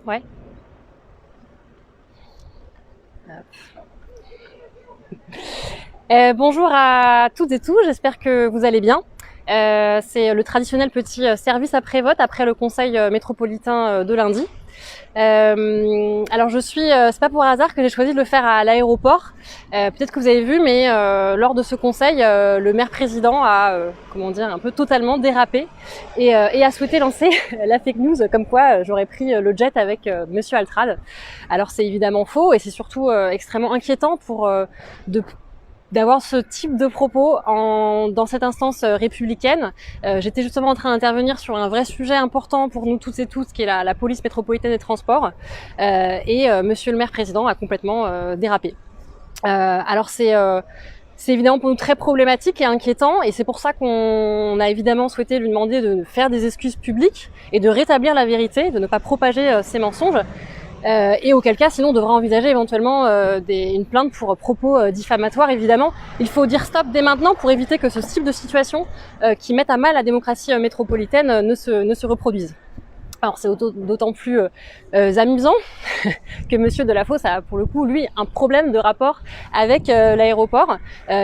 Ouais. Bonjour à toutes et tous, j'espère que vous allez bien. C'est le traditionnel petit service après-vote, après le conseil métropolitain de lundi. Alors c'est pas pour hasard que j'ai choisi de le faire à l'aéroport. Peut-être que vous avez vu, mais lors de ce conseil, le maire président a, un peu totalement dérapé et a souhaité lancer la fake news comme quoi j'aurais pris le jet avec Monsieur Altrad. Alors c'est évidemment faux et c'est surtout extrêmement inquiétant d'avoir ce type de propos dans cette instance républicaine. J'étais justement en train d'intervenir sur un vrai sujet important pour nous toutes et tous, qui est la police métropolitaine des transports. Et Monsieur le maire président a complètement dérapé. Alors c'est évidemment pour nous très problématique et inquiétant, et c'est pour ça qu'on a évidemment souhaité lui demander de faire des excuses publiques et de rétablir la vérité, de ne pas propager ces mensonges. Et auquel cas, sinon, on devra envisager éventuellement une plainte pour propos diffamatoires. Évidemment, il faut dire stop dès maintenant pour éviter que ce type de situation qui mette à mal la démocratie métropolitaine ne se reproduise. Alors c'est d'autant plus amusant que Monsieur Delafosse a pour le coup lui un problème de rapport avec l'aéroport. Ça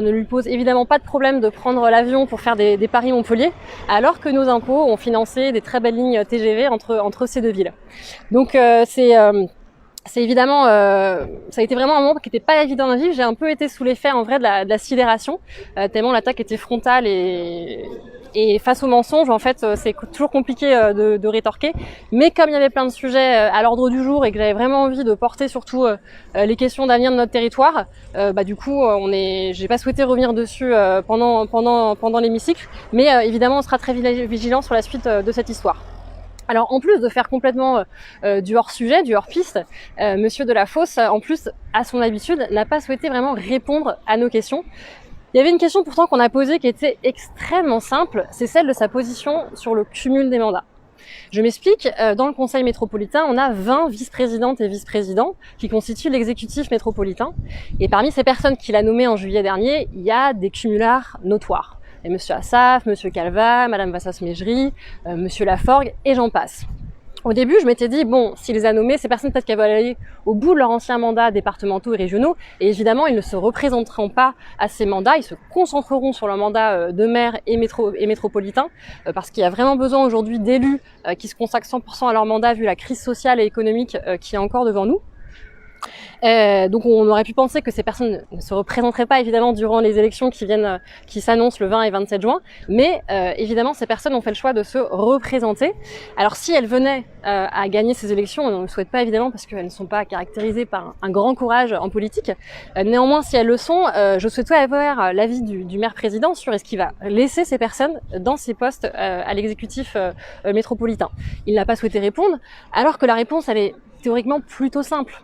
ne lui pose évidemment pas de problème de prendre l'avion pour faire des Paris-Montpellier, alors que nos impôts ont financé des très belles lignes TGV entre ces deux villes. Donc c'est évidemment, ça a été vraiment un moment qui n'était pas évident à vivre. J'ai un peu été sous l'effet en vrai de la sidération, tellement l'attaque était frontale et face aux mensonges, en fait, c'est toujours compliqué de rétorquer. Mais comme il y avait plein de sujets à l'ordre du jour et que j'avais vraiment envie de porter surtout les questions d'avenir de notre territoire, du coup, j'ai pas souhaité revenir dessus pendant l'hémicycle. Mais évidemment, on sera très vigilant sur la suite de cette histoire. Alors en plus de faire complètement du hors-sujet, du hors-piste, Monsieur Delafosse, en plus, à son habitude, n'a pas souhaité vraiment répondre à nos questions. Il y avait une question pourtant qu'on a posée qui était extrêmement simple, c'est celle de sa position sur le cumul des mandats. Je m'explique, dans le conseil métropolitain, on a 20 vice-présidentes et vice-présidents qui constituent l'exécutif métropolitain. Et parmi ces personnes qu'il a nommées en juillet dernier, il y a des cumulards notoires. Et Monsieur Assaf, Monsieur Calva, Madame Vassas-Mejri, Monsieur Laforgue, et j'en passe. Au début, je m'étais dit, bon, s'il les a nommés, ces personnes peut-être qu'elles veulent aller au bout de leur ancien mandat départementaux et régionaux, et évidemment, ils ne se représenteront pas à ces mandats, ils se concentreront sur leur mandat de maire et métropolitain, parce qu'il y a vraiment besoin aujourd'hui d'élus qui se consacrent 100% à leur mandat vu la crise sociale et économique qui est encore devant nous. Donc on aurait pu penser que ces personnes ne se représenteraient pas évidemment durant les élections qui s'annoncent le 20 et 27 juin, mais évidemment ces personnes ont fait le choix de se représenter. Alors si elles venaient à gagner ces élections, on ne le souhaite pas évidemment parce qu'elles ne sont pas caractérisées par un grand courage en politique, néanmoins si elles le sont, je souhaiterais avoir l'avis du maire président sur est-ce qu'il va laisser ces personnes dans ces postes à l'exécutif métropolitain. Il n'a pas souhaité répondre, alors que la réponse elle est théoriquement plutôt simple.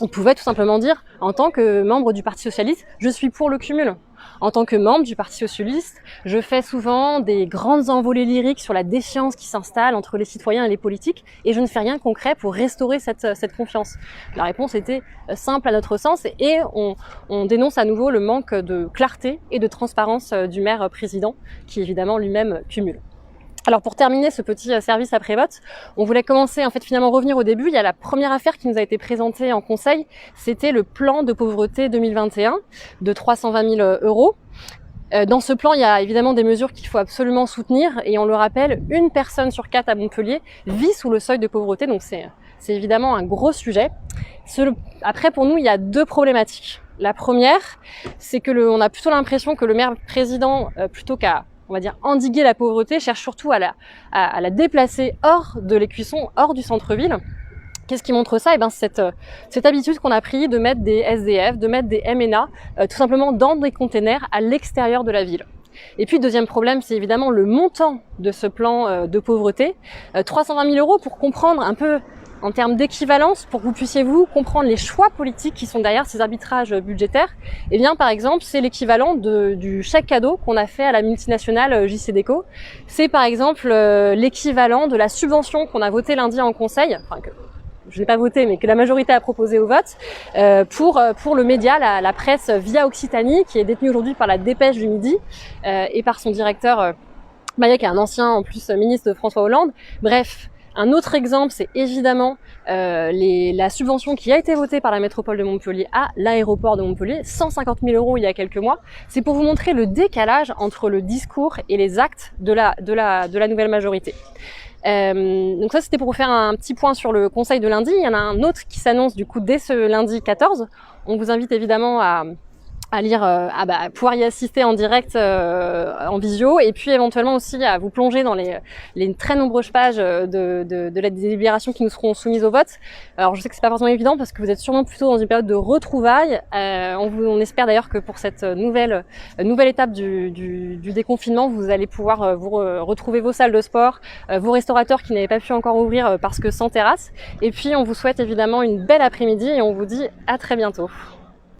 On pouvait tout simplement dire, en tant que membre du Parti Socialiste, je suis pour le cumul. En tant que membre du Parti Socialiste, je fais souvent des grandes envolées lyriques sur la défiance qui s'installe entre les citoyens et les politiques, et je ne fais rien de concret pour restaurer cette confiance. La réponse était simple à notre sens, et on dénonce à nouveau le manque de clarté et de transparence du maire président, qui évidemment lui-même cumule. Alors pour terminer ce petit service après-vote, on voulait commencer, finalement revenir au début. Il y a la première affaire qui nous a été présentée en conseil, c'était le plan de pauvreté 2021 de 320 000 euros. Dans ce plan, il y a évidemment des mesures qu'il faut absolument soutenir, et on le rappelle, 1 personne sur 4 à Montpellier vit sous le seuil de pauvreté, donc c'est évidemment un gros sujet. Après, pour nous, il y a 2 problématiques. La première, c'est que on a plutôt l'impression que le maire président, plutôt qu'à endiguer la pauvreté, cherche surtout à la déplacer hors de l'écuisson, hors du centre-ville. Qu'est-ce qui montre ça? Cette habitude qu'on a pris de mettre des SDF, de mettre des MNA, tout simplement dans des containers à l'extérieur de la ville. Et puis, deuxième problème, c'est évidemment le montant de ce plan de pauvreté. 320 000 euros pour comprendre un peu en termes d'équivalence, pour que vous puissiez vous comprendre les choix politiques qui sont derrière ces arbitrages budgétaires. Eh bien, par exemple, c'est l'équivalent du chèque cadeau qu'on a fait à la multinationale JCDecaux. C'est par exemple l'équivalent de la subvention qu'on a votée lundi en conseil, que je n'ai pas voté, mais que la majorité a proposé au vote, pour le média, la presse Via Occitanie, qui est détenue aujourd'hui par la Dépêche du Midi et par son directeur Maillet, qui est un ancien en plus ministre de François Hollande. Bref, Un autre exemple, c'est évidemment la subvention qui a été votée par la métropole de Montpellier à l'aéroport de Montpellier, 150 000 € il y a quelques mois. C'est pour vous montrer le décalage entre le discours et les actes de la nouvelle majorité. Donc ça, c'était pour vous faire un petit point sur le conseil de lundi. Il y en a un autre qui s'annonce du coup dès ce lundi 14. On vous invite évidemment à lire, pouvoir y assister en direct en visio, et puis éventuellement aussi à vous plonger dans les très nombreuses pages de la délibération qui nous seront soumises au vote. Alors je sais que c'est pas forcément évident parce que vous êtes sûrement plutôt dans une période de retrouvailles. On espère d'ailleurs que pour cette nouvelle étape du déconfinement, vous allez pouvoir vous retrouver vos salles de sport, vos restaurateurs qui n'avaient pas pu encore ouvrir parce que sans terrasse. Et puis on vous souhaite évidemment une belle après-midi et on vous dit à très bientôt.